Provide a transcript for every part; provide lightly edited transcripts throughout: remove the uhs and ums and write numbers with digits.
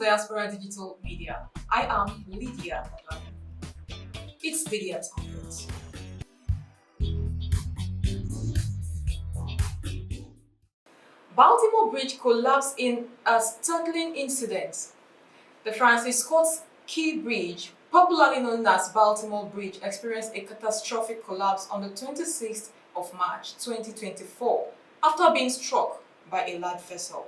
Diaspora Digital Media. I am Lydia. It's DDM Conference. Baltimore Bridge collapsed in a startling incident. The Francis Scott Key Bridge, popularly known as Baltimore Bridge, experienced a catastrophic collapse on the 26th of March 2024 after being struck by a large vessel.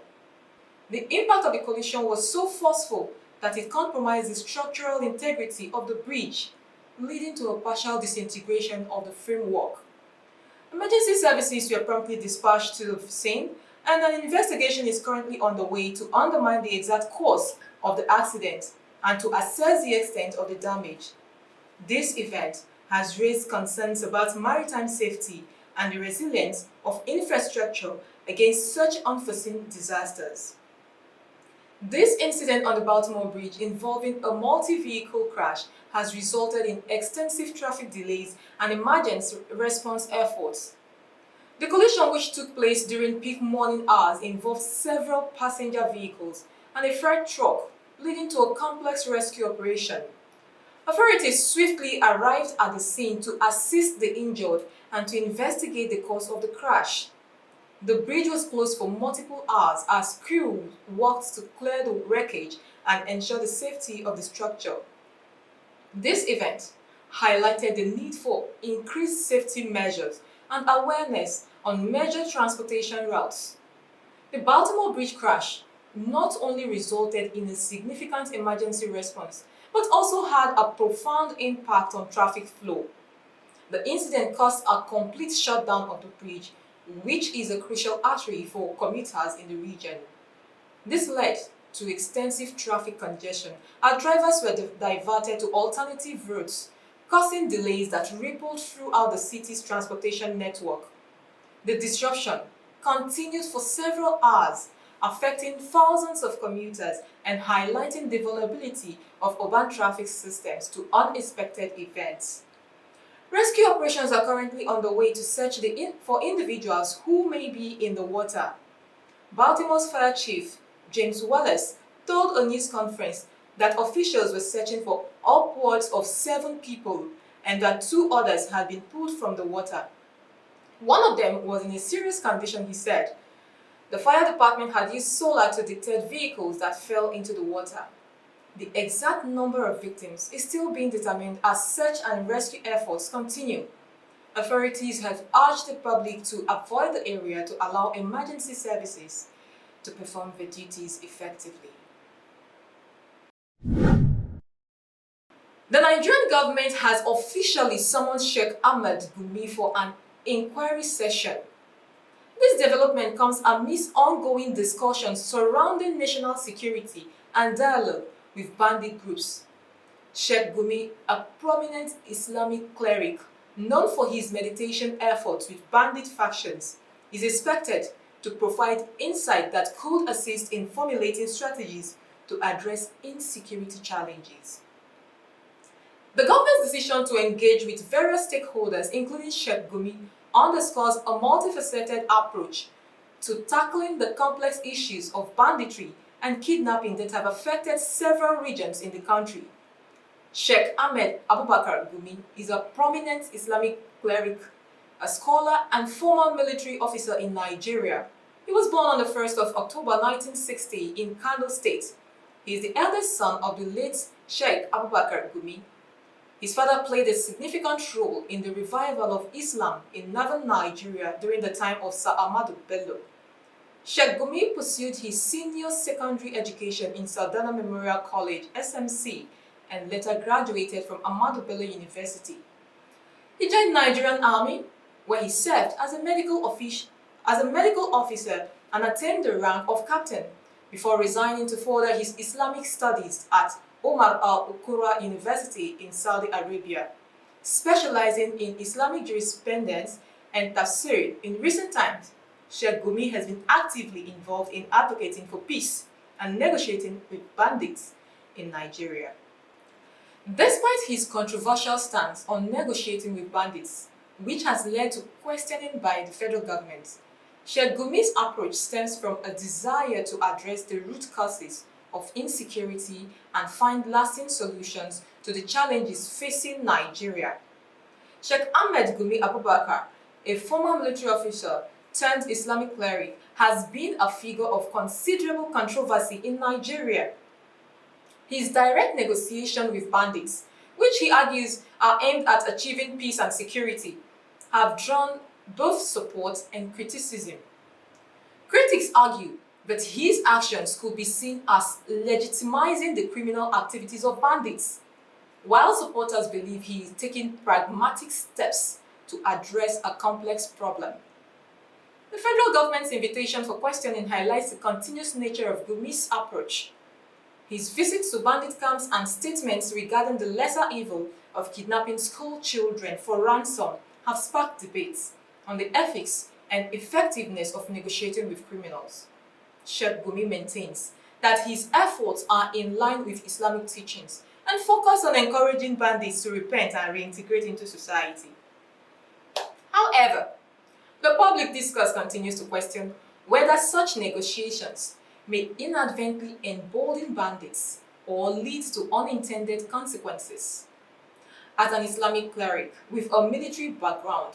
The impact of the collision was so forceful that it compromised the structural integrity of the bridge, leading to a partial disintegration of the framework. Emergency services were promptly dispatched to the scene, and an investigation is currently underway to undermine the exact cause of the accident and to assess the extent of the damage. This event has raised concerns about maritime safety and the resilience of infrastructure against such unforeseen disasters. This incident on the Baltimore Bridge involving a multi-vehicle crash has resulted in extensive traffic delays and emergency response efforts. The collision, which took place during peak morning hours, involved several passenger vehicles and a freight truck, leading to a complex rescue operation. Authorities swiftly arrived at the scene to assist the injured and to investigate the cause of the crash. The bridge was closed for multiple hours as crews worked to clear the wreckage and ensure the safety of the structure. This event highlighted the need for increased safety measures and awareness on major transportation routes. The Baltimore Bridge crash not only resulted in a significant emergency response, but also had a profound impact on traffic flow. The incident caused a complete shutdown of the bridge, which is a crucial artery for commuters in the region. This led to extensive traffic congestion as drivers were diverted to alternative routes, causing delays that rippled throughout the city's transportation network. The disruption continued for several hours, affecting thousands of commuters and highlighting the vulnerability of urban traffic systems to unexpected events. Rescue operations are currently underway to search for individuals who may be in the water. Baltimore's Fire Chief, James Wallace, told a news conference that officials were searching for upwards of 7 people and that 2 others had been pulled from the water. One of them was in a serious condition, he said. The fire department had used solar to detect vehicles that fell into the water. The exact number of victims is still being determined as search and rescue efforts continue. Authorities have urged the public to avoid the area to allow emergency services to perform their duties effectively. The Nigerian government has officially summoned Sheikh Ahmad Gumi for an inquiry session. This development comes amidst ongoing discussions surrounding national security and dialogue with bandit groups. Sheikh Gumi, a prominent Islamic cleric known for his meditation efforts with bandit factions, is expected to provide insight that could assist in formulating strategies to address insecurity challenges. The government's decision to engage with various stakeholders, including Sheikh Gumi, underscores a multifaceted approach to tackling the complex issues of banditry and kidnapping that have affected several regions in the country. Sheikh Ahmad Gumi is a prominent Islamic cleric, a scholar, and former military officer in Nigeria. He was born on the 1st of October 1960 in Kano State. He is the eldest son of the late Sheikh Abubakar Gumi. His father played a significant role in the revival of Islam in northern Nigeria during the time of Sir Ahmadu Bello. Sheikh Gumi pursued his senior secondary education in Sardana Memorial College, SMC, and later graduated from Ahmadu Bello University. He joined Nigerian Army, where he served as a medical officer and attained the rank of captain, before resigning to further his Islamic studies at Omar Al-Qura University in Saudi Arabia, specializing in Islamic jurisprudence and tafsir. In recent times, Sheikh Gumi has been actively involved in advocating for peace and negotiating with bandits in Nigeria. Despite his controversial stance on negotiating with bandits, which has led to questioning by the federal government, Sheikh Gumi's approach stems from a desire to address the root causes of insecurity and find lasting solutions to the challenges facing Nigeria. Sheikh Ahmad Gumi Abubakar, a former military officer turned Islamic cleric, has been a figure of considerable controversy in Nigeria. His direct negotiation with bandits, which he argues are aimed at achieving peace and security, have drawn both support and criticism. Critics argue that his actions could be seen as legitimizing the criminal activities of bandits, while supporters believe he is taking pragmatic steps to address a complex problem. The federal government's invitation for questioning highlights the continuous nature of Gumi's approach. His visits to bandit camps and statements regarding the lesser evil of kidnapping school children for ransom have sparked debates on the ethics and effectiveness of negotiating with criminals. Sheikh Gumi maintains that his efforts are in line with Islamic teachings and focus on encouraging bandits to repent and reintegrate into society. However, the public discourse continues to question whether such negotiations may inadvertently embolden bandits or lead to unintended consequences. As an Islamic cleric with a military background,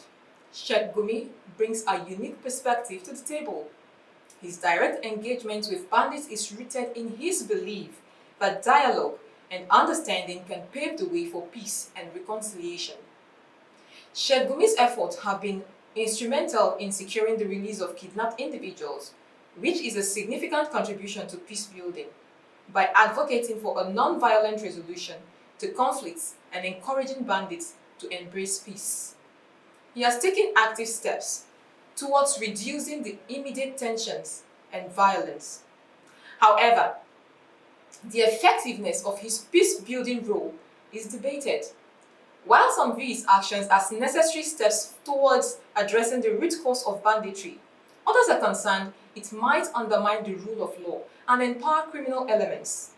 Sheikh Gumi brings a unique perspective to the table. His direct engagement with bandits is rooted in his belief that dialogue and understanding can pave the way for peace and reconciliation. Sheikh Gumi's efforts have been instrumental in securing the release of kidnapped individuals, which is a significant contribution to peace building, by advocating for a non-violent resolution to conflicts and encouraging bandits to embrace peace. He has taken active steps towards reducing the immediate tensions and violence. However, the effectiveness of his peace-building role is debated. While some view his actions as necessary steps towards addressing the root cause of banditry, others are concerned it might undermine the rule of law and empower criminal elements.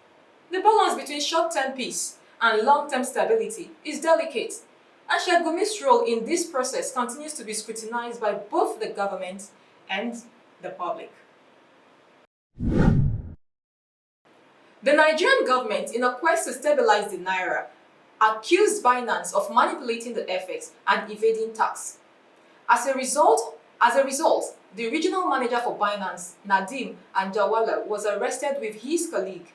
The balance between short-term peace and long-term stability is delicate, and Sheikh Gumi's role in this process continues to be scrutinized by both the government and the public. The Nigerian government, in a quest to stabilize the naira, accused Binance of manipulating the FX and evading tax. As a result, the regional manager for Binance, Nadeem Anjarwalla, was arrested with his colleague,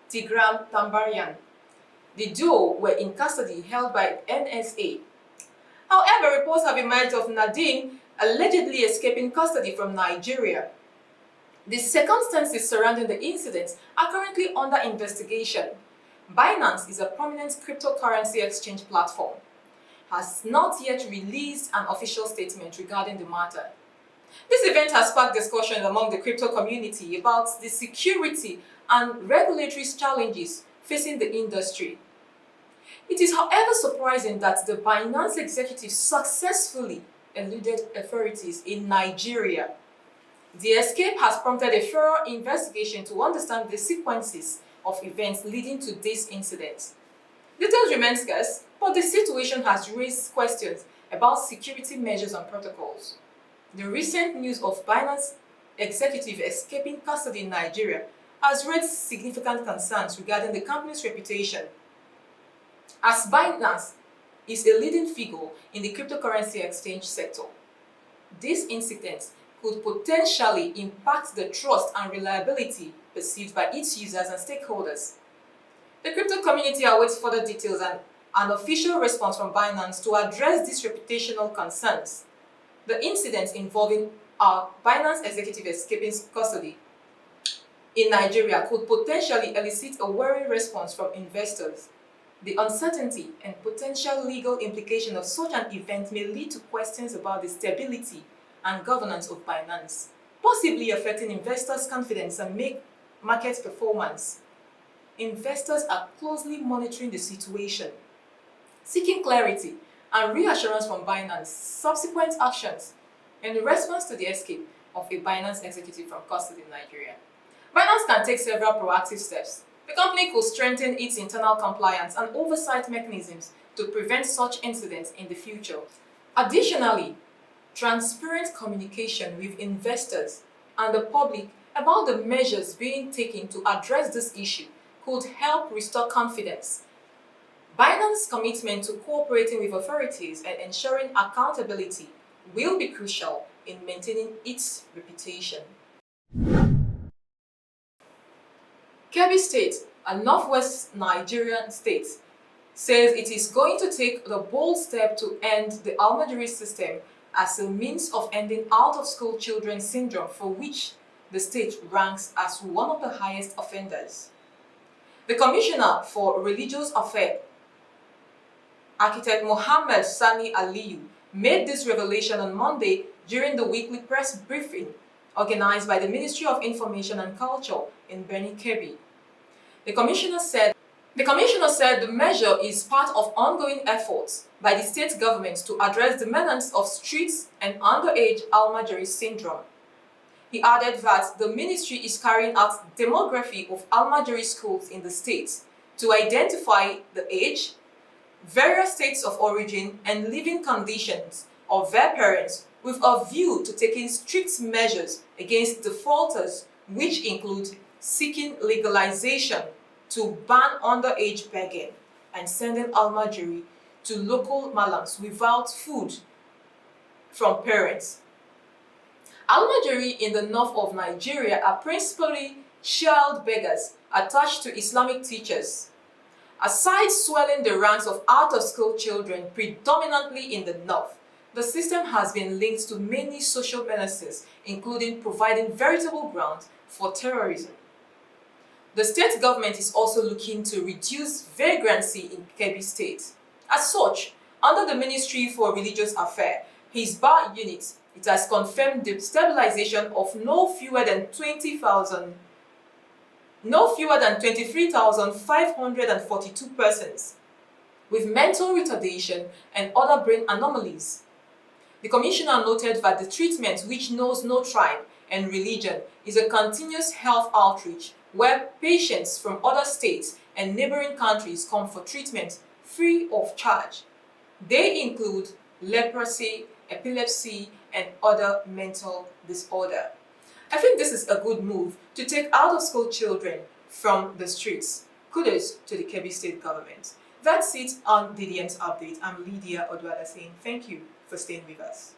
Tigran Tambarian. The duo were in custody held by NSA. However, reports have emerged of Nadeem allegedly escaping custody from Nigeria. The circumstances surrounding the incident are currently under investigation. Binance is a prominent cryptocurrency exchange platform, has not yet released an official statement regarding the matter. This event has sparked discussion among the crypto community about the security and regulatory challenges facing the industry. It is, however, surprising that the Binance executive successfully eluded authorities in Nigeria. The escape has prompted a thorough investigation to understand the sequences of events leading to this incident. Details remain scarce, but the situation has raised questions about security measures and protocols. The recent news of Binance executive escaping custody in Nigeria has raised significant concerns regarding the company's reputation. As Binance is a leading figure in the cryptocurrency exchange sector, this incident could potentially impact the trust and reliability perceived by its users and stakeholders. The crypto community awaits further details and an official response from Binance to address these reputational concerns. The incidents involving our Binance executive escaping custody in Nigeria could potentially elicit a wary response from investors. The uncertainty and potential legal implication of such an event may lead to questions about the stability and governance of Binance, possibly affecting investors' confidence and market performance. Investors are closely monitoring the situation, seeking clarity and reassurance from Binance's subsequent actions in response to the escape of a Binance executive from custody in Nigeria. Binance can take several proactive steps. The company could strengthen its internal compliance and oversight mechanisms to prevent such incidents in the future. Additionally, transparent communication with investors and the public about the measures being taken to address this issue could help restore confidence. Binance's commitment to cooperating with authorities and ensuring accountability will be crucial in maintaining its reputation. Kebbi State, a northwest Nigerian state, says it is going to take the bold step to end the Almajiri system as a means of ending out-of-school children syndrome, for which the state ranks as one of the highest offenders. The Commissioner for Religious Affairs, Architect Mohammed Sani Aliyu, made this revelation on Monday during the weekly press briefing organized by the Ministry of Information and Culture in Benin, Kebbi. The Commissioner said the measure is part of ongoing efforts by the state government to address the menace of streets and underage Almajiri syndrome. He added that the ministry is carrying out demography of Almajiri schools in the state to identify the age, various states of origin, and living conditions of their parents, with a view to taking strict measures against defaulters, which include seeking legalization to ban underage begging and sending Almajiri to local malams without food from parents. Almajiri in the north of Nigeria are principally child beggars attached to Islamic teachers. Aside swelling the ranks of out-of-school children predominantly in the north, the system has been linked to many social menaces, including providing veritable grounds for terrorism. The state government is also looking to reduce vagrancy in Kebbi State. As such, under the Ministry for Religious Affairs, his bar unit, it has confirmed the stabilization of no fewer than 23,542 persons with mental retardation and other brain anomalies. The Commissioner noted that the treatment, which knows no tribe and religion, is a continuous health outreach where patients from other states and neighboring countries come for treatment free of charge. They include leprosy, epilepsy, and other mental disorder. I think this is a good move to take out-of-school children from the streets. Kudos to the Kebbi State government. That's it on DDM's update. I'm Lydia Odwada saying thank you for staying with us.